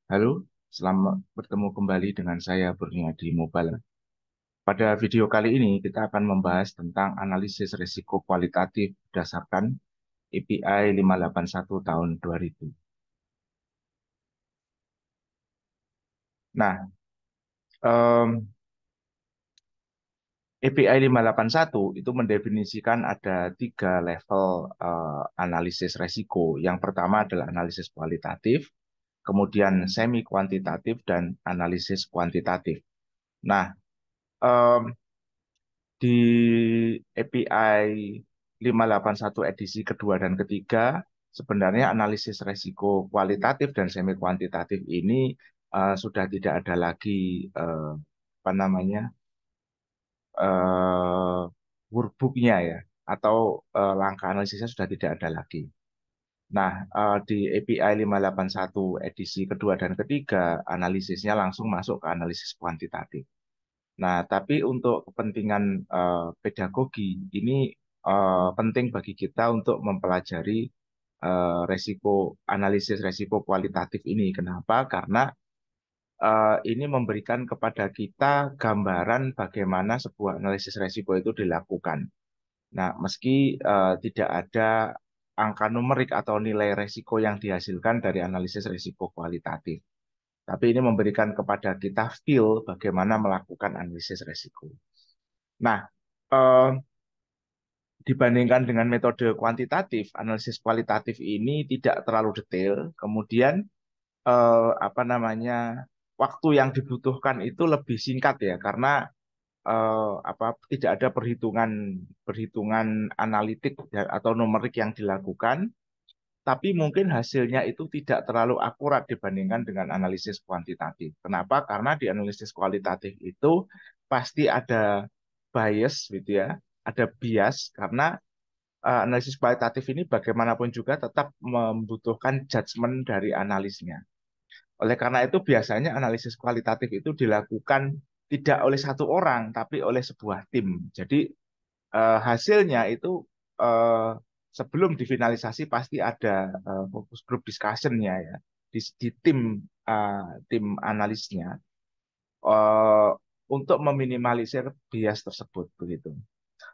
Halo, selamat bertemu kembali dengan saya Kurniadi Mobile. Pada video kali ini kita akan membahas tentang analisis risiko kualitatif berdasarkan API 581 tahun 2000. Nah, em, API 581 itu mendefinisikan ada tiga level analisis risiko. Yang pertama adalah analisis kualitatif, kemudian semi kuantitatif, dan analisis kuantitatif. Nah, em, di API 581 edisi kedua dan ketiga, sebenarnya analisis resiko kualitatif dan semi kuantitatif ini sudah tidak ada lagi apa namanya eh, workbooknya ya, atau langkah analisisnya sudah tidak ada lagi. Nah, di API 581 edisi kedua dan ketiga, analisisnya langsung masuk ke analisis kuantitatif. Nah, tapi untuk kepentingan pedagogi ini penting bagi kita untuk mempelajari analisis resiko kualitatif ini. Kenapa? Karena ini memberikan kepada kita gambaran bagaimana sebuah analisis resiko itu dilakukan. Nah, meski tidak ada angka numerik atau nilai resiko yang dihasilkan dari analisis resiko kualitatif. Tapi ini memberikan kepada kita feel bagaimana melakukan analisis resiko. Nah, eh, dibandingkan dengan metode kuantitatif, analisis kualitatif ini tidak terlalu detail. Kemudian, apa namanya, waktu yang dibutuhkan itu lebih singkat ya, karena apa tidak ada perhitungan perhitungan analitik atau numerik yang dilakukan. Tapi mungkin hasilnya itu tidak terlalu akurat dibandingkan dengan analisis kuantitatif. Kenapa? Karena di analisis kualitatif itu pasti ada bias gitu ya, ada bias karena analisis kualitatif ini bagaimanapun juga tetap membutuhkan judgement dari analisnya. Oleh karena itu biasanya analisis kualitatif itu dilakukan tidak oleh satu orang, tapi oleh sebuah tim. Jadi hasilnya itu eh, sebelum difinalisasi pasti ada fokus group discussion-nya ya di tim analisnya eh, untuk meminimalisir bias tersebut begitu.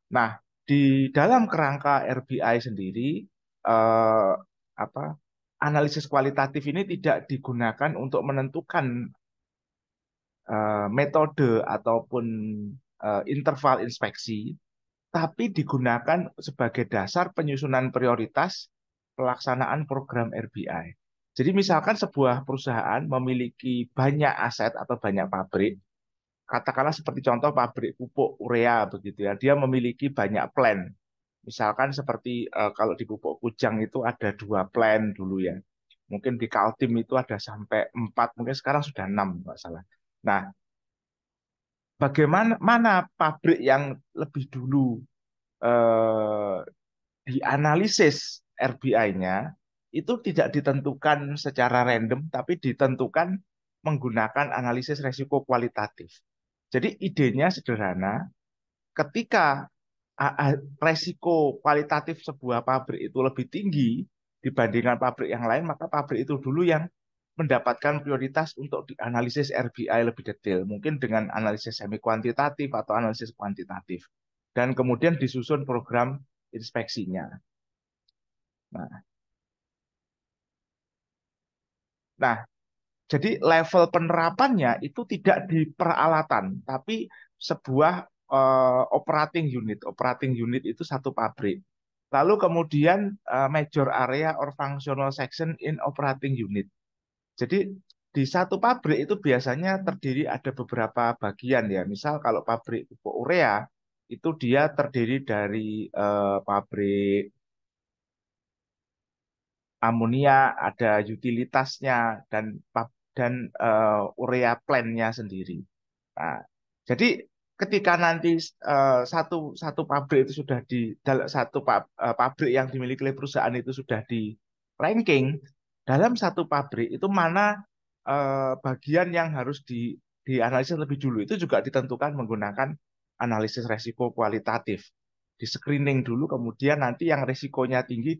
Nah, di dalam kerangka RBI sendiri eh, apa analisis kualitatif ini tidak digunakan untuk menentukan metode ataupun interval inspeksi, tapi digunakan sebagai dasar penyusunan prioritas pelaksanaan program RBI. Jadi misalkan sebuah perusahaan memiliki banyak aset atau banyak pabrik, katakanlah seperti contoh pabrik pupuk urea begitu ya, dia memiliki banyak plan. Misalkan seperti kalau di pupuk Kujang itu ada 2 plan dulu ya. Mungkin di Kaltim itu ada sampai 4, mungkin sekarang sudah 6 nggak salah. Nah, bagaimana mana pabrik yang lebih dulu eh, dianalisis RBI-nya itu tidak ditentukan secara random, tapi ditentukan menggunakan analisis resiko kualitatif. Jadi idenya sederhana, ketika resiko kualitatif sebuah pabrik itu lebih tinggi dibandingkan pabrik yang lain, maka pabrik itu dulu yang mendapatkan prioritas untuk dianalisis RBI lebih detail, mungkin dengan analisis semi kuantitatif atau analisis kuantitatif. Dan kemudian disusun program inspeksinya. Nah, nah, jadi level penerapannya itu tidak di peralatan, tapi sebuah operating unit. Operating unit itu satu pabrik. Lalu kemudian major area or functional section in operating unit. Jadi di satu pabrik itu biasanya terdiri ada beberapa bagian ya. Misal kalau pabrik pupuk urea itu dia terdiri dari pabrik amonia, ada utilitasnya dan urea plant-nya sendiri. Nah, jadi ketika nanti satu satu pabrik itu sudah di pabrik yang dimiliki oleh perusahaan itu sudah di ranking dalam satu pabrik itu mana bagian yang harus dianalisis lebih dulu itu juga ditentukan menggunakan analisis resiko kualitatif. Di screening dulu, kemudian nanti yang resikonya tinggi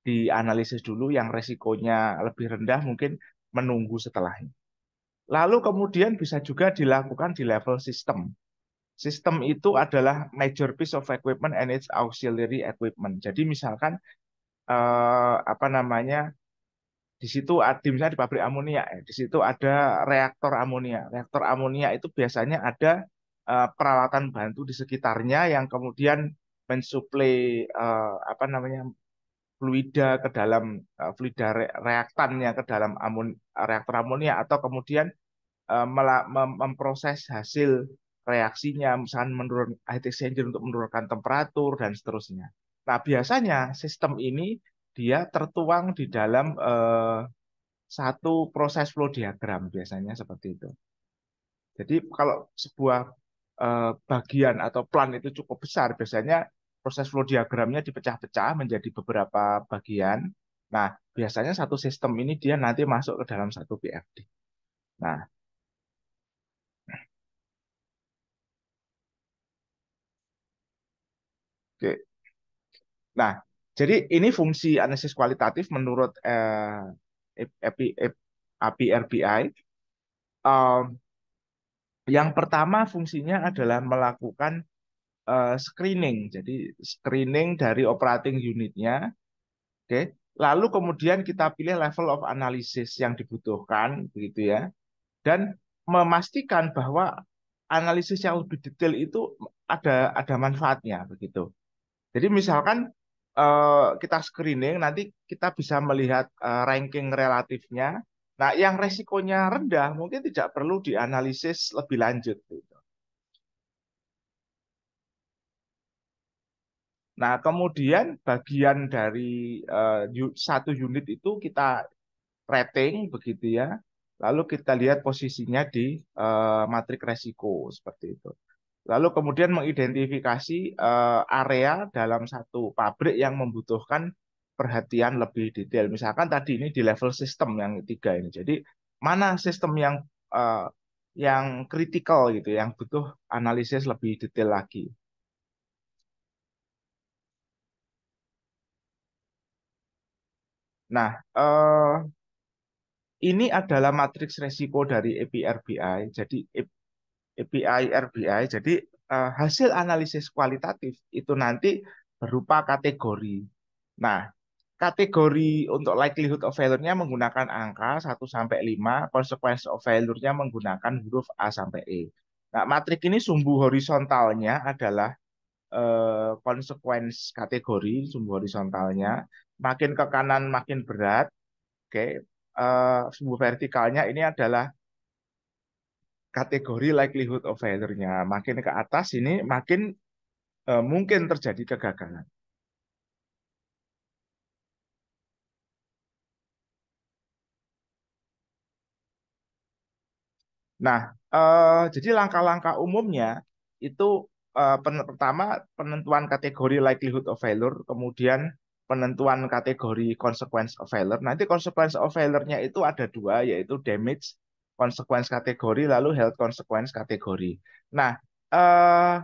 dianalisis dulu, yang resikonya lebih rendah mungkin menunggu setelahnya. Lalu kemudian bisa juga dilakukan di level sistem. Sistem itu adalah major piece of equipment and its auxiliary equipment. Jadi misalkan apa namanya, di situ misalnya di pabrik amonia, di situ ada reaktor amonia. Reaktor amonia itu biasanya ada peralatan bantu di sekitarnya yang kemudian mensuplai apa namanya, fluida ke dalam fluida reaktannya ke dalam reaktor amonia, atau kemudian memproses hasil reaksinya, misalnya menurun heat exchanger untuk menurunkan temperatur dan seterusnya. Nah, biasanya sistem ini dia tertuang di dalam satu proses flow diagram, biasanya seperti itu. Jadi kalau sebuah bagian atau plan itu cukup besar, biasanya proses flow diagramnya dipecah-pecah menjadi beberapa bagian. Nah, biasanya satu sistem ini dia nanti masuk ke dalam satu PFD. Nah, oke. Nah, jadi ini fungsi analisis kualitatif menurut API RBI. Yang pertama fungsinya adalah melakukan screening. Jadi screening dari operating unitnya, oke. Lalu kemudian kita pilih level of analysis yang dibutuhkan, begitu ya. Dan memastikan bahwa analisis yang lebih detail itu ada manfaatnya, begitu. Jadi misalkan kita screening, nanti kita bisa melihat ranking relatifnya. Nah, yang resikonya rendah mungkin tidak perlu dianalisis lebih lanjut, gitu. Nah, kemudian bagian dari satu unit itu kita rating, begitu ya. Lalu kita lihat posisinya di matrik resiko seperti itu. Lalu kemudian mengidentifikasi area dalam satu pabrik yang membutuhkan perhatian lebih detail. Misalkan tadi ini di level sistem yang tiga ini. Jadi mana sistem yang kritikal gitu, yang butuh analisis lebih detail lagi. Nah, ini adalah matriks resiko dari API RBI. Jadi API RBI. Jadi hasil analisis kualitatif itu nanti berupa kategori. Nah, kategori untuk likelihood of failure-nya menggunakan angka 1 sampai 5, consequence of failure-nya menggunakan huruf A sampai E. Nah, matrik ini sumbu horizontalnya adalah consequence kategori, sumbu horizontalnya. Makin ke kanan makin berat, oke. Sumbu vertikalnya ini adalah kategori likelihood of failure-nya. Makin ke atas ini makin mungkin terjadi kegagalan. Nah, jadi langkah-langkah umumnya itu pertama penentuan kategori likelihood of failure, kemudian penentuan kategori consequence of failure. Nanti consequence of failure-nya itu ada dua, yaitu damage consequence kategori, lalu health consequence kategori. Nah, eh,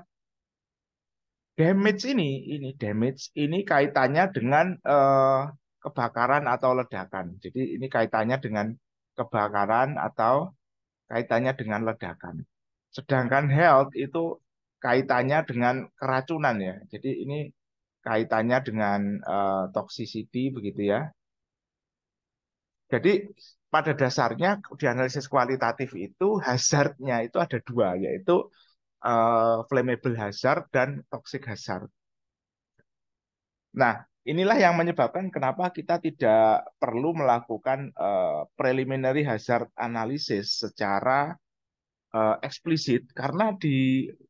damage ini kaitannya dengan kebakaran atau ledakan. Jadi ini kaitannya dengan kebakaran atau kaitannya dengan ledakan. Sedangkan health itu kaitannya dengan keracunan ya. Jadi ini kaitannya dengan toxicity, begitu ya. Jadi pada dasarnya di analisis kualitatif itu hazardnya itu ada dua, yaitu flammable hazard dan toxic hazard. Nah, inilah yang menyebabkan kenapa kita tidak perlu melakukan preliminary hazard analysis secara eksplisit, karena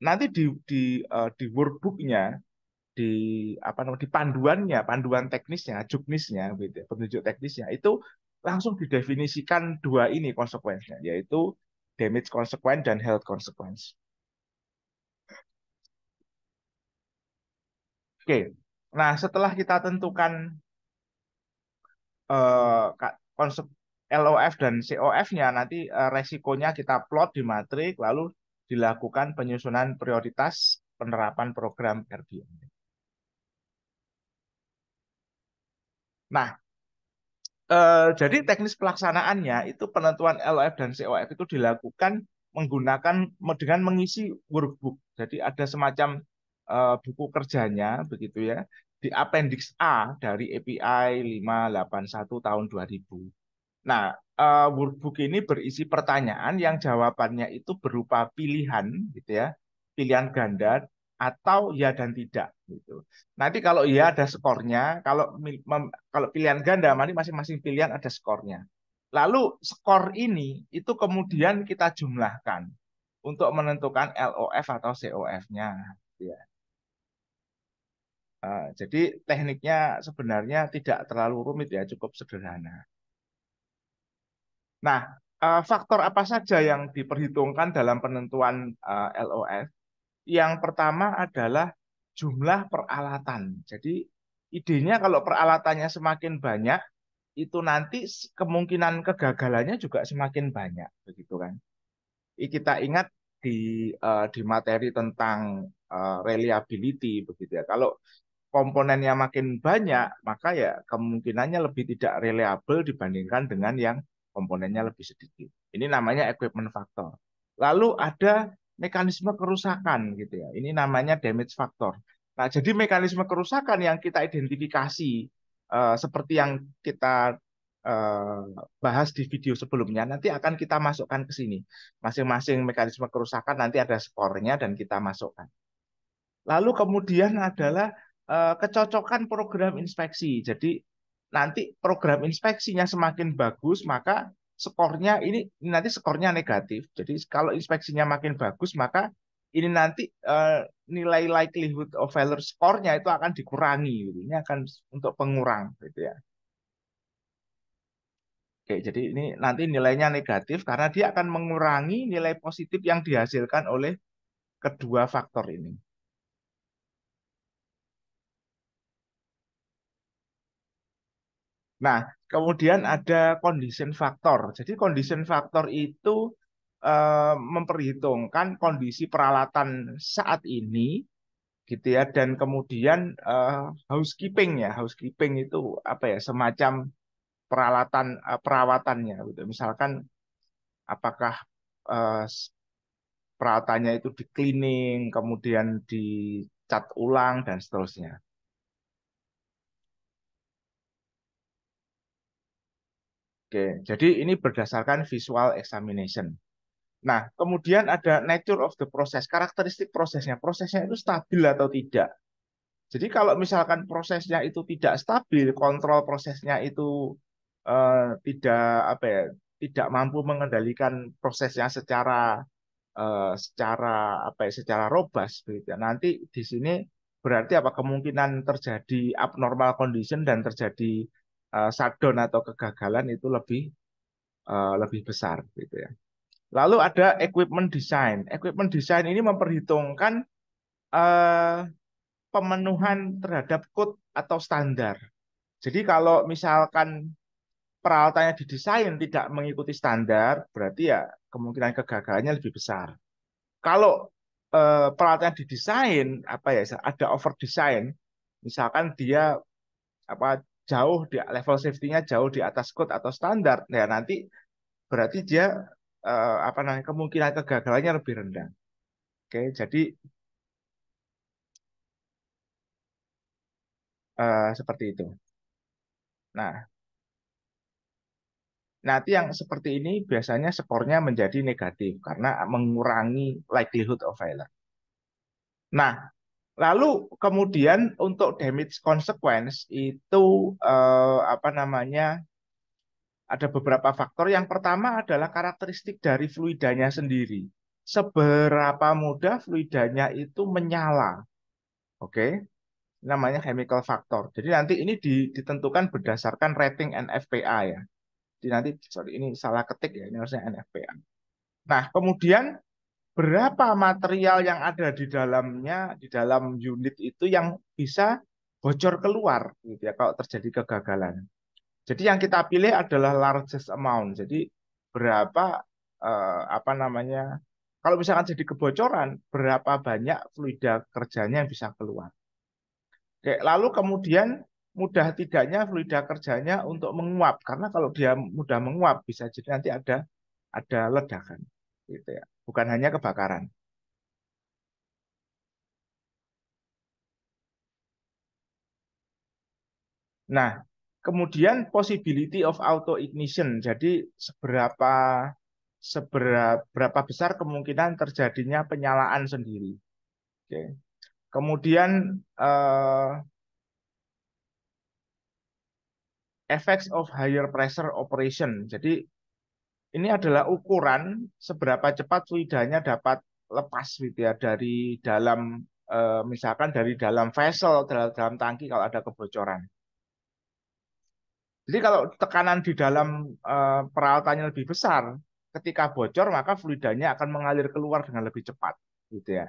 nanti di workbooknya, di apa namanya, di panduannya, panduan teknisnya, juknisnya, gitu, ya, petunjuk teknisnya itu langsung didefinisikan dua ini konsekuensinya, yaitu damage consequence dan health consequence. Oke, nah setelah kita tentukan konsep LOF dan COF-nya, nanti resikonya kita plot di matrik, lalu dilakukan penyusunan prioritas penerapan program RBI. Nah, Jadi teknis pelaksanaannya itu penentuan LOF dan COF itu dilakukan menggunakan dengan mengisi workbook. Jadi ada semacam buku kerjanya begitu ya di Appendix A dari API 581 tahun 2000. Nah, workbook ini berisi pertanyaan yang jawabannya itu berupa pilihan, gitu ya, pilihan ganda atau ya dan tidak, gitu. Nanti kalau ya ada skornya, kalau pilihan ganda, nanti masing-masing pilihan ada skornya. Lalu skor ini itu kemudian kita jumlahkan untuk menentukan LOF atau COF-nya. Ya. Jadi tekniknya sebenarnya tidak terlalu rumit ya, cukup sederhana. Nah, faktor apa saja yang diperhitungkan dalam penentuan LOF? Yang pertama adalah jumlah peralatan. Jadi idenya kalau peralatannya semakin banyak, itu nanti kemungkinan kegagalannya juga semakin banyak, begitu kan? Kita ingat di materi tentang reliability, begitu ya. Kalau komponennya makin banyak, maka ya kemungkinannya lebih tidak reliable dibandingkan dengan yang komponennya lebih sedikit. Ini namanya equipment factor. Lalu ada mekanisme kerusakan gitu ya. Ini namanya damage factor. Nah, jadi mekanisme kerusakan yang kita identifikasi seperti yang kita eh, bahas di video sebelumnya, nanti akan kita masukkan ke sini. Masing-masing mekanisme kerusakan nanti ada skornya dan kita masukkan. Lalu kemudian adalah kecocokan program inspeksi. Jadi nanti program inspeksinya semakin bagus, maka skornya ini nanti skornya negatif. Jadi kalau inspeksinya makin bagus, maka ini nanti nilai likelihood of failure skornya itu akan dikurangi. Gitu. Ini akan untuk pengurang, gitu ya. Oke, jadi ini nanti nilainya negatif karena dia akan mengurangi nilai positif yang dihasilkan oleh kedua faktor ini. Nah, kemudian ada condition factor. Jadi condition factor itu memperhitungkan kondisi peralatan saat ini, gitu ya, dan kemudian housekeeping ya, housekeeping itu apa ya, semacam peralatan perawatannya, gitu. Misalkan apakah eh, peralatannya itu di cleaning, kemudian dicat ulang dan seterusnya. Oke, jadi ini berdasarkan visual examination. Nah, kemudian ada nature of the process, karakteristik prosesnya. Prosesnya itu stabil atau tidak. Jadi kalau misalkan prosesnya itu tidak stabil, kontrol prosesnya itu tidak apa ya, tidak mampu mengendalikan prosesnya secara apa ya, secara robust gitu ya. Nanti di sini berarti apa kemungkinan terjadi abnormal condition dan terjadi shutdown atau kegagalan itu lebih besar gitu ya. Lalu ada equipment design. Equipment design ini memperhitungkan eh, pemenuhan terhadap code atau standar. Jadi kalau misalkan peralatannya didesain tidak mengikuti standar, berarti ya kemungkinan kegagalannya lebih besar. Kalau peralatannya didesain apa ya ada over design, misalkan dia apa jauh di level safety-nya jauh di atas code atau standar, ya nanti berarti dia apa namanya kemungkinan kegagalannya lebih rendah. Oke, jadi seperti itu. Nah, nanti yang seperti ini biasanya skornya menjadi negatif karena mengurangi likelihood of failure. Nah, lalu kemudian untuk damage consequence itu apa namanya ada beberapa faktor. Yang pertama adalah karakteristik dari fluidanya sendiri. Seberapa mudah fluidanya itu menyala. Oke, namanya chemical factor. Jadi nanti ini ditentukan berdasarkan rating NFPA ya. Jadi nanti sorry ini salah ketik ya, ini harusnya NFPA. Nah, kemudian berapa material yang ada di dalamnya, di dalam unit itu yang bisa bocor keluar gitu ya kalau terjadi kegagalan. Jadi yang kita pilih adalah largest amount. Jadi berapa apa namanya? Kalau misalkan jadi kebocoran, berapa banyak fluida kerjanya yang bisa keluar. Oke, lalu kemudian mudah tidaknya fluida kerjanya untuk menguap. Karena kalau dia mudah menguap bisa jadi nanti ada ledakan gitu ya. Bukan hanya kebakaran. Nah, kemudian possibility of auto ignition. Jadi seberapa seberapa besar kemungkinan terjadinya penyalaan sendiri. Oke. Kemudian eh, effects of higher pressure operation. Jadi ini adalah ukuran seberapa cepat fluidanya dapat lepas gitu ya dari dalam misalkan dari dalam vessel, dalam tangki kalau ada kebocoran. Jadi kalau tekanan di dalam peralatannya lebih besar, ketika bocor maka fluidanya akan mengalir keluar dengan lebih cepat gitu ya.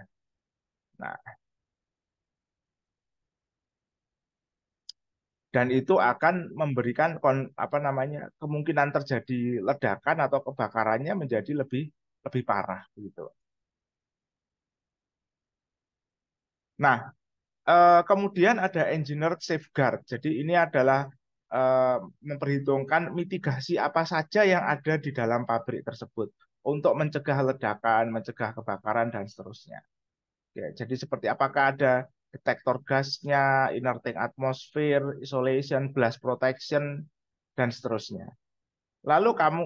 Nah, dan itu akan memberikan apa namanya kemungkinan terjadi ledakan atau kebakarannya menjadi lebih lebih parah gitu. Nah, kemudian ada engineered safeguard. Jadi ini adalah eh, memperhitungkan mitigasi apa saja yang ada di dalam pabrik tersebut untuk mencegah ledakan, mencegah kebakaran dan seterusnya. Ya, jadi seperti apakah ada detektor gasnya, inner tank atmosphere, isolation, blast protection dan seterusnya. Lalu kamu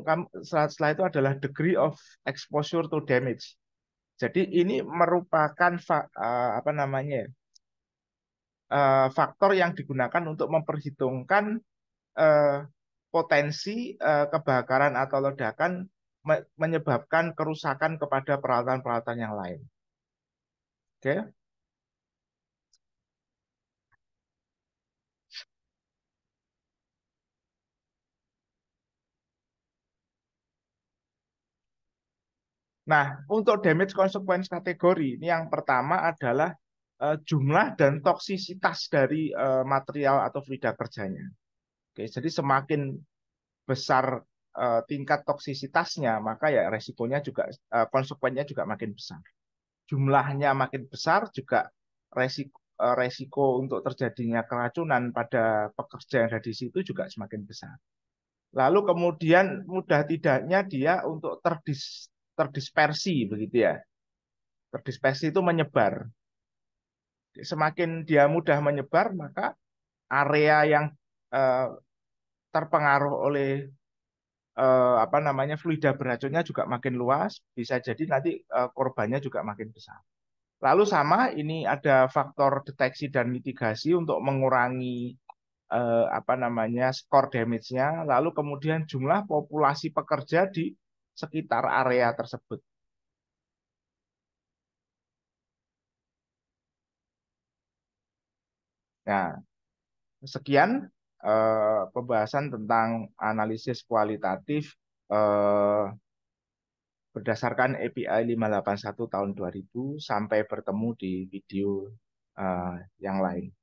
setelah itu adalah degree of exposure to damage. Jadi ini merupakan apa namanya ya, faktor yang digunakan untuk memperhitungkan eh, potensi kebakaran atau ledakan menyebabkan kerusakan kepada peralatan-peralatan yang lain. Oke. Nah, untuk damage consequence kategori ini yang pertama adalah jumlah dan toksisitas dari material atau fluida kerjanya. Oke, jadi semakin besar tingkat toksisitasnya, maka ya resikonya juga konsekuensinya juga makin besar. Jumlahnya makin besar juga resiko untuk terjadinya keracunan pada pekerja yang ada di situ juga semakin besar. Lalu kemudian mudah tidaknya dia untuk terdispersi begitu ya. Terdispersi itu menyebar. Semakin dia mudah menyebar, maka area yang eh, terpengaruh oleh apa namanya fluida beracunnya juga makin luas, bisa jadi nanti korbannya juga makin besar. Lalu sama ini ada faktor deteksi dan mitigasi untuk mengurangi apa namanya skor damage-nya, lalu kemudian jumlah populasi pekerja di sekitar area tersebut. Nah, sekian pembahasan tentang analisis kualitatif eh, berdasarkan API 581 tahun 2000. Sampai bertemu di video yang lain.